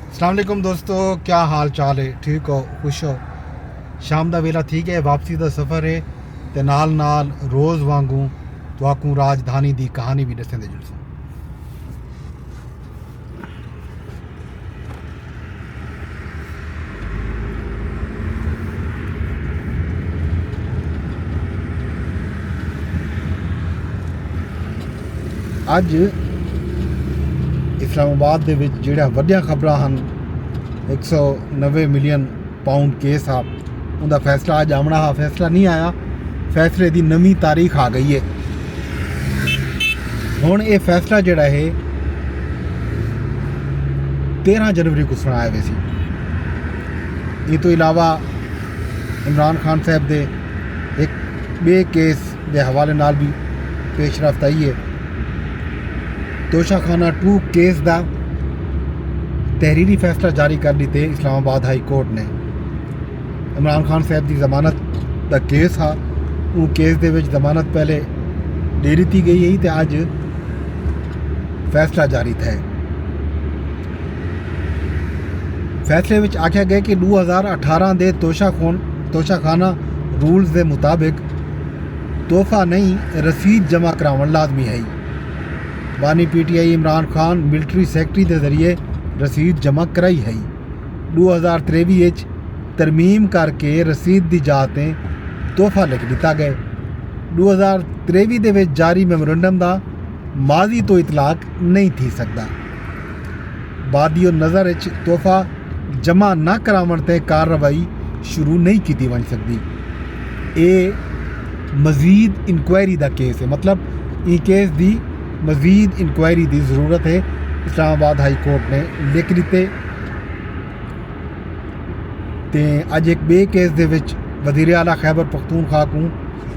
अस्सलाम वालेकुम दोस्तों, क्या हाल चाल है? ठीक हो, खुश हो? शाम का वेला ठीक है, वापसी का सफ़र है तो नाल रोज़ वांगू तो राजधानी की कहानी भी दसें दे जुलसूं। ਅੱਜ ਇਸਲਾਮਾਬਾਦ ਦੇ ਵਿੱਚ ਜਿਹੜਾ ਵੱਡੀਆਂ ਖਬਰਾਂ ਹਨ 190 ਮਿਲੀਅਨ ਪਾਉਂਡ ਕੇਸ ਆ, ਉਹਦਾ ਫੈਸਲਾ ਅੱਜ ਆਉਣਾ ਹੈ। ਫੈਸਲਾ ਨਹੀਂ ਆਇਆ, ਫੈਸਲੇ ਦੀ ਨਵੀਂ ਤਾਰੀਖ ਆ ਗਈ ਹੈ। ਹੁਣ ਇਹ ਫੈਸਲਾ ਜਿਹੜਾ ਹੈ 13 ਜਨਵਰੀ ਨੂੰ ਸੁਣਾਇਆ ਗਿਆ ਸੀ। ਇਹ ਤੋਂ ਇਲਾਵਾ ਇਮਰਾਨ ਖਾਨ ਸਾਹਿਬ ਦੇ ਇੱਕ ਬੇ ਕੇਸ ਦੇ ਹਵਾਲੇ ਨਾਲ ਵੀ ਪੇਸ਼ਰਫਤ ਆਈ ਹੈ। ਤੋਸ਼ਾਖਾਨਾ 2 केस का तहरीरी फैसला जारी कर दिते इस्लामाबाद हाई कोर्ट ने। इमरान खान साहब की जमानत का केस हा, वो केस दे विच जमानत पहले दे दी गई है तो अज फैसला जारी थे। फैसले विच आख्या गया कि 2018 के तोशाखाना रूल्स के मुताबिक तोहफा नहीं रसीद जमा करावन लाजमी है। बानी PTI Imran Khan military secretary के जरिए रसीद जमा कराई है। 2023 तरमीम करके रसीद की जातें तोहफा लिख दिता गया। 2023 के जारी मैमोरेंडम का माजी तो इतलाक नहीं थी सकता। बादियो नज़र तोहफा जमा न करावन ते कार्रवाई शुरू नहीं की बन सकती। ये मजीद इंक्वायरी का केस है, मतलब ये केस की मजीद इंक्वायरी की ज़रूरत है। इस्लामाबाद हाई कोर्ट ने लिख दिते ते अज एक बे केस दे विच वज़ीर आला खैबर पख्तूनख्वा को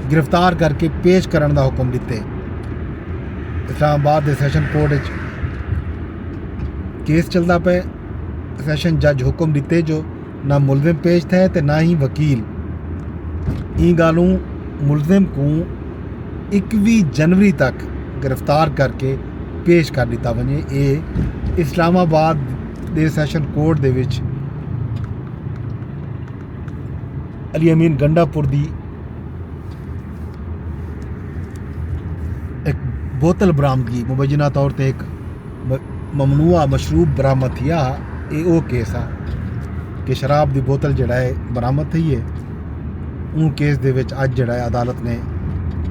गिरफ्तार करके पेश करने का हुक्म दिते। इस्लामाबाद के सैशन कोर्ट केस चलता पे सैशन जज हुक्म दिते जो ना मुलजिम पेश थे तो ना ही वकील। ई गालों मुलजिम को 21 जनवरी तक गिरफ्तार करके पेश कर दिता वने। ये इस्लामाबाद के सैशन कोर्ट दे विच अली अमीन गंडापुर दी एक बोतल बरामदगी मुबैना तौर पर एक ममनुआ मशरूब बरामद थी। ये वो केस आ कि शराब की बोतल जड़ा है बरामद थी है। उन केस दे विच अज जड़ा है अदालत ने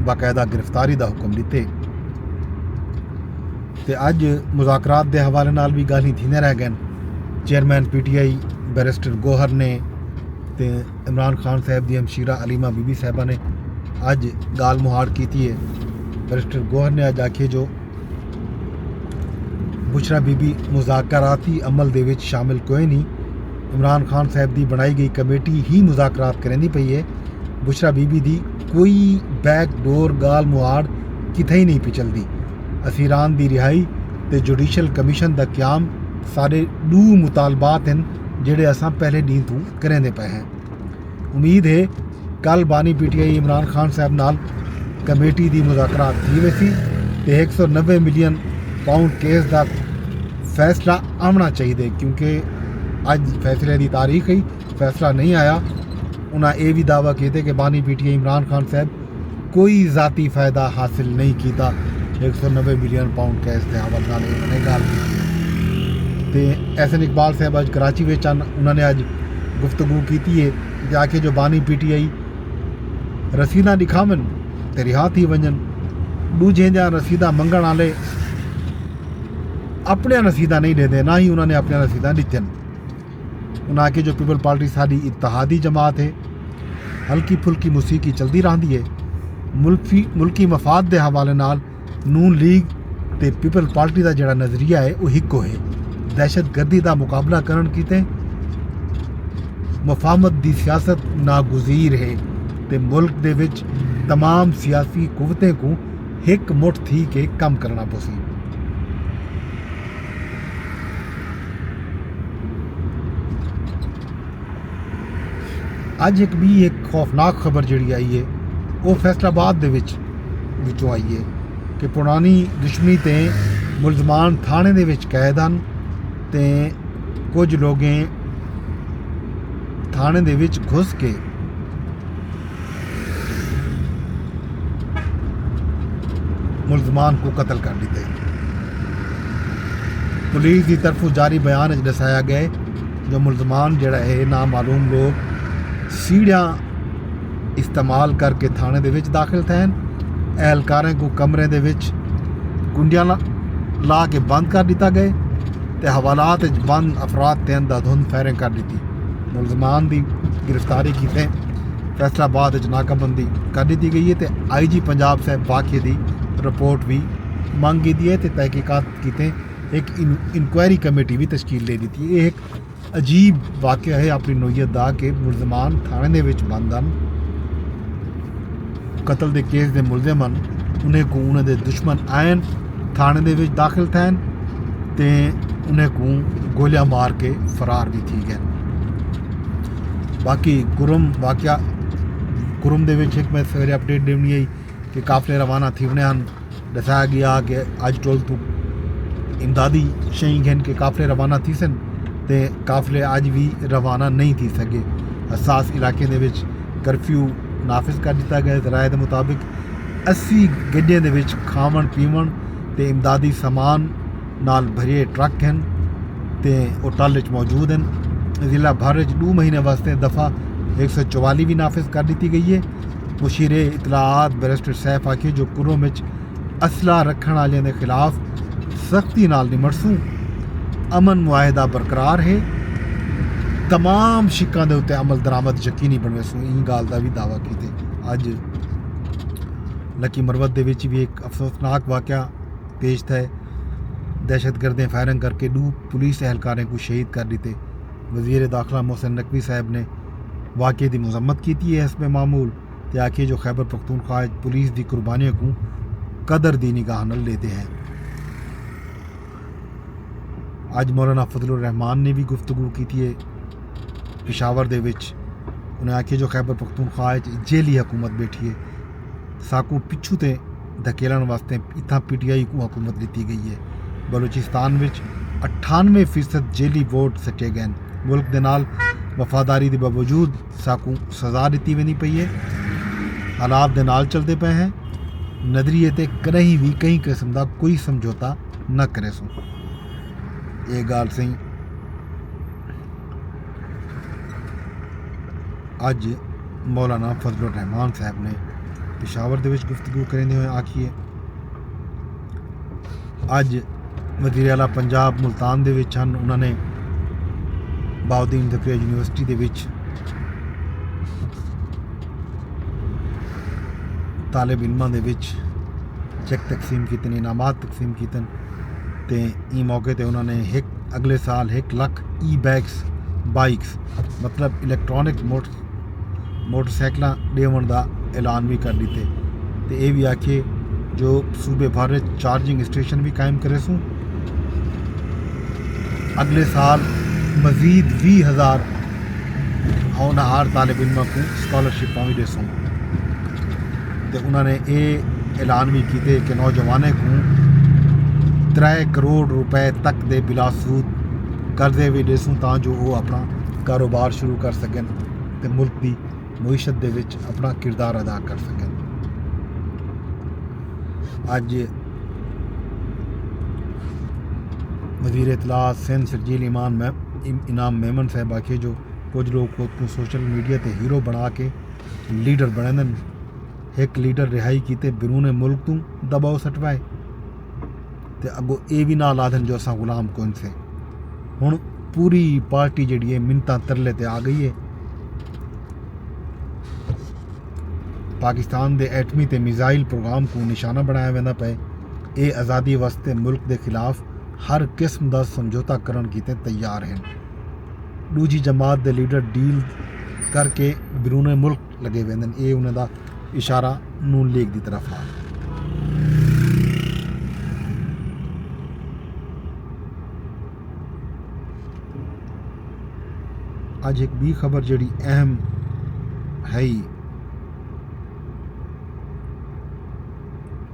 बाकायदा गिरफ्तारी का हुक्म दिते ते अज मुज़ाकरात के हवाले नाल भी गाली थींदे रह गए। चेयरमैन PTI बैरिस्टर गोहर ने ते इमरान खान साहब की हमशीरा अलीमा बीबी साहबा ने अज गाल मुहाड़ की है। बैरिस्टर गोहर ने अज आखे जो बुशरा बीबी मुज़ाकराती अमल दे विच शामिल कोई नहीं, इमरान खान साहब की बनाई गई कमेटी ही मुज़ाकरात करेंदी पई है। बुशरा बीबी की कोई बैकडोर गाल मुहाड़ किथे ही नहीं पिचलती। असीरान की रिहाई तो जुडिशल कमीशन का क्याम सारे 2 मुतालबात हैं जिहड़े असां पहले दी तू करेंदे पे हैं। उम्मीद है कल बानी PTI इमरान खान साहब नाल कमेटी की मुज़ाकरात थी वैसी तो 190 मिलियन पाउंड केस का फैसला आना चाहिए, क्योंकि अज फैसले की तारीख ही फैसला नहीं आया। उन्हें यह भी दावा किया कि बानी PTI इमरान खान साहब कोई ज़ाती फ़ायदा हासिल नहीं किया 190 मिलियन पाउंड कैश के हवाले गल। तो एहसन इकबाल साहब अज कराची में उन्होंने अज गुफ्तगू की है कि आखे जो बानी PTI रसीदा दिखावन तो रिहा थी वजन, दूजे जा रसीदा मंगण वाले अपने रसीदा नहीं देते, ना ही उन्होंने अपने रसीदा दिते। उन्हें आके जो पीपल पार्टी साड़ी इत्तेहादी जमात है, हल्की फुल्की मुसीकी चलती रही है। मुल्की मफाद के हवाले नाल नून लीग ते पीपल पार्टी का जोड़ा नज़रिया है वह हिको है। दहशत गर्दी का मुकाबला करन कीते मफाहमत की सियासत नागुज़ीर है ते मुल्क दे विच तमाम सियासी कुवतें को हिक मुठ थी के कम करना पसी। अज एक खौफनाक खबर जी आई है वो फैसलाबाद दे विचों आई है कि पुरानी दुश्मनी ते मुलजमान थाने दे विच कैद हैं ते ਕੁਝ ਲੋਗੇ ਥਾਣੇ ਦੇ ਵਿੱਚ ਘੁਸ ਕੇ ਮੁਲਜ਼ਮਾਨ को कत्ल कर दिते। पुलिस की तरफों जारी बयान दसाया गया जो मुलजमान जड़ा है नामालूम लोग सीढ़ियाँ इस्तेमाल करके थाने दे विच दाखिल थे। एहलकारें को कमरे दे विच कुंडियां ला के बंद कर दिता गए ते हवालात बंद अफराद ते अंधाधुंध फायरिंग कर दी। मुलजमान की गिरफ्तारी की फैसलाबाद नाकाबंदी कर दी गई है तो IG पंजाब साहब वाक़े की रिपोर्ट भी मंग की है तो तहकीकात की एक इंक्वायरी कमेटी भी तश्कील दे दी। ये एक अजीब वाक़या है अपनी नोयत का कि मुलजमान थाने दे विच बंद हैं, कतल के केस के मुलजम हैं, उन्हें को उन्हें दे दुश्मन आए थाने दे विच दाखिल थे ते उन्हें को गोलियां मार के फरार भी थी गए। बाकी गुरम वाक़या गुरम दे विच एक मैं सवेरे अपडेट देनी आई कि काफले रवाना थी उन्हें दसाया गया कि अज टोल तू इमदादी शही हैं कि काफले रवाना थी सन ते काफले अज भी रवाना नहीं थी सके। हसास इलाके दे विच करफ्यू नाफिज कर दिता गया। राय के मुताबिक 80 गड्डियों के विच खावन पीवन ते इमदादी समान नाल भरे ट्रक हैं ते वो टल मौजूद हैं। जिला भर 2 महीने वास्ते दफ़ा 144 भी नाफिज कर दी गई है। मुशीर इतलात बैरिस्टर सैफ आखे जो कुरों में असला रखने वाले के खिलाफ सख्ती नाल निमटसूं, अमन मुआहदा बरकरार है, तमाम शिकां दे उत्ते अमल दरामद यकीनी बनवेसूं। ई गाल का भी दावा कीते। अज लकी मरवत दे विच भी एक अफसोसनाक वाक़या पेश था। दहशतगर्दें फायरिंग करके 2 पुलिस एहलकारें को शहीद कर दिते। वज़ीर दाखिला मोहसिन नकवी साहब ने वाक़े की मजम्मत की है हस्ब मामूल ते आखिए जो खैबर पख्तूनख्वा पुलिस की कुर्बानियों को कदर दी निगाह न लेते हैं। आज मौलाना फजलुर रहमान ने भी गुफ्तगू की थी पेशावर दे विच। उन्हें आखिए जो खैबर पख्तूनख्वा जेली हुकूमत बैठी है साकू पिछू ते धकेलन वास्ते इतना PTI को हुकूमत दी गई है। बलूचिस्तान विच 98% जेली वोट सटे गए। मुल्क दे नाल वफादारी के बावजूद साकू सज़ा दी वेंदी पई है। हालात दे नाल चलते पे हैं। नजरिए ते कहीं भी कई किस्म का कोई समझौता न करे सो। ये गाल सही अज मौलाना फजलुर रहमान साहब ने पेशावर दे विच गुफ्तगू करते हुए आखिए अज वज़ीर आला पंजाब मुल्तान दे विच हन। उन्होंने बाउद्दीन ज़फ़रिया यूनिवर्सिटी दे विच तालिब इल्मां दे विच चेक तकसीम कीते, इनामात तकसीम कीते ते ई मौके ते उन्होंने अगले साल 1 लाख ई-बैग्स बाइक्स मतलब इलैक्ट्रॉनिक मोटरसाइकिलां देवन का ऐलान भी कर दिते ते ये भी आखे जो सूबे भर चार्जिंग स्टेशन भी कायम करे सूँ। अगले साल मजीद 20,000 होनहार तालिब इल्मां को स्कॉलरशिपां भी देसूँ। तो उन्होंने ये ऐलान भी किए कि नौजवानों को 3 करोड़ रुपए तक दे बिला सूद कर्जे भी देसूँ ताकि वो अपना कारोबार शुरू कर सकें तो मुल्क की मईशत दे विच अपना किरदार अदा कर सकें। अज वज़ीर इतलात सिंध सरजील इनाम मेमन साहब आखे जो कुछ लोग खुद को सोशल मीडिया ते हीरो बना के लीडर बने। एक लीडर रिहाई किते बिरूने मुल्क तू दबाव सटवाए तो अगो ये भी ना लादन जो असा गुलाम कौन से। हुण पूरी पार्टी जी मिन्नतां तरले ते आ गई है। पाकिस्तान के एटमी ते मिज़ाइल प्रोग्राम को निशाना बनाया वेंदा पे। ये आज़ादी वास्ते मुल्क के खिलाफ हर किस्म का समझौता करन कीते तैयार हैं। दूजी जमात के लीडर डील करके बिरूने मुल्क लगे वेंदन। ये उन्हें दा इशारा नून लीग की तरफ आ। आज एक भी खबर जड़ी अहम है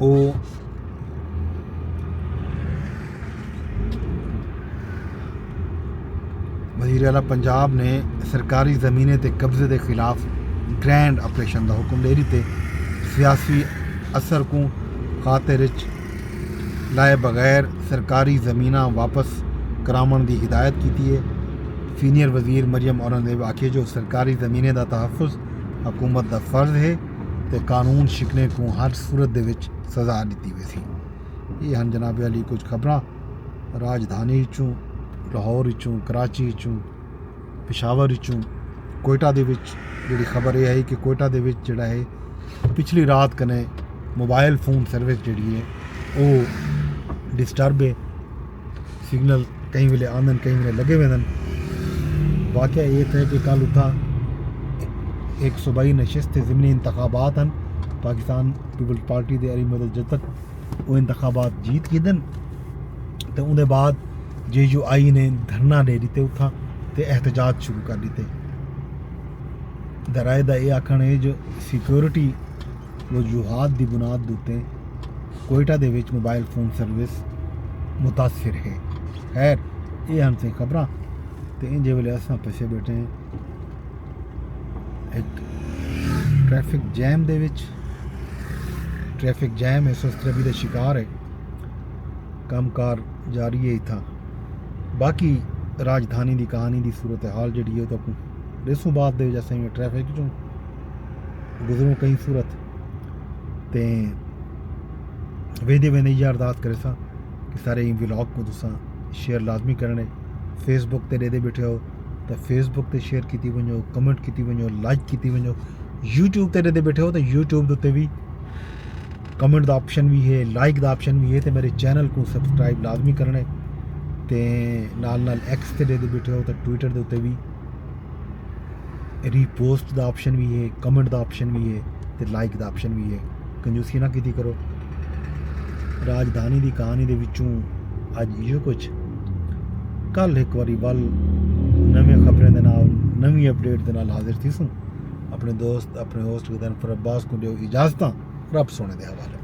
वो وزیر اعلیٰ پنجاب نے سرکاری زمینیں تے قبضے کے خلاف گرینڈ آپریشن کا حکم دے رہی تے سیاسی اثر کو خاطر وچ لائے بغیر سرکاری زمیناں واپس کرامن دی ہدایت کی ہے. سینئر وزیر مریم اورنگزیب آکھے جو سرکاری زمینیں دا تحفظ حکومت دا فرض ہے تے قانون شکنے کو ہر صورت دے وچ سزا دیتی ہوئی سی. یہ ہن جناب علی کچھ خبراں راجدھانی چوں لاہور چوں کراچی چوں پشاور چوں کوئٹہ دے وچ جڑی خبر یہ ہے کہ کوئٹہ دے وچ جڑا ہے پچھلی رات کنے موبائل فون سروس جڑی ہے وہ ڈسٹرب ہے. سگنل کہیں ویلے آندن کہیں ویلے لگے ہوئے. واقعہ یہ ہے کہ کل اتھا ایک صوبائی نشست ضمنی انتخابات ہیں پاکستان پیپلز پارٹی دے علی مدد جد تک وہ انتخابات جیت کی دن تو اندے بعد JUI نے دھرنا دے دیتے اتھا تے احتجاج شروع کر دیتے. درائے دا یہ آکھن ہے جو سیکیورٹی وجوہات دی بنیاد دوتے کوئٹہ دے وچ موبائل فون سروس متاثر ہے. خیر یہ ہم سے خبراں تے ان جے ویلے اساں پیچھے بیٹھے ہیں ایک ٹریفک جیم دے وچ. ٹریفک جیم اس طرح دا شکار ہے کام کار جاری ہے تھا. باقی راجدھانی دی کہانی دی صورتحال جڑی ہے تو ریسوں بعد دے جیسے میں ٹریفک چوں گزروں کئی صورت تے ویدے ویندے یہ ارداز کرے سا کہ سارے ولاگ کو تساں شیئر لازمی کرنے. فیس بک تے دے بیٹھے ہو تو فیس بک تے شیئر کیتی ونجو کمنٹ کیتی ونجو لائک کیتی ونجو. یوٹیوب تے دے بیٹھے ہو تو یوٹیوب تے بھی کمنٹ دا آپشن بھی ہے لائک دا آپشن بھی ہے تے میرے چینل کو سبسکرائب لازمی کرنے تے نال نال ایکس تے دے بیٹھے ہو تو ٹویٹر دے تے بھی ری پوسٹ دا آپشن بھی ہے کمنٹ دا آپشن بھی ہے تے لائک دا آپشن بھی ہے. کنجوسی نہ کیتی کرو. راجدھانی دی کہانی دے وچوں اج یہ کچھ کل ایک واری ول نویں خبریں دے نال نویں اپڈیٹ دے نال حاضر تھی سوں. اپنے دوست اپنے ہوسٹ گدن پر عباس کو دیو اجازتاں رب سونے دے حوالے.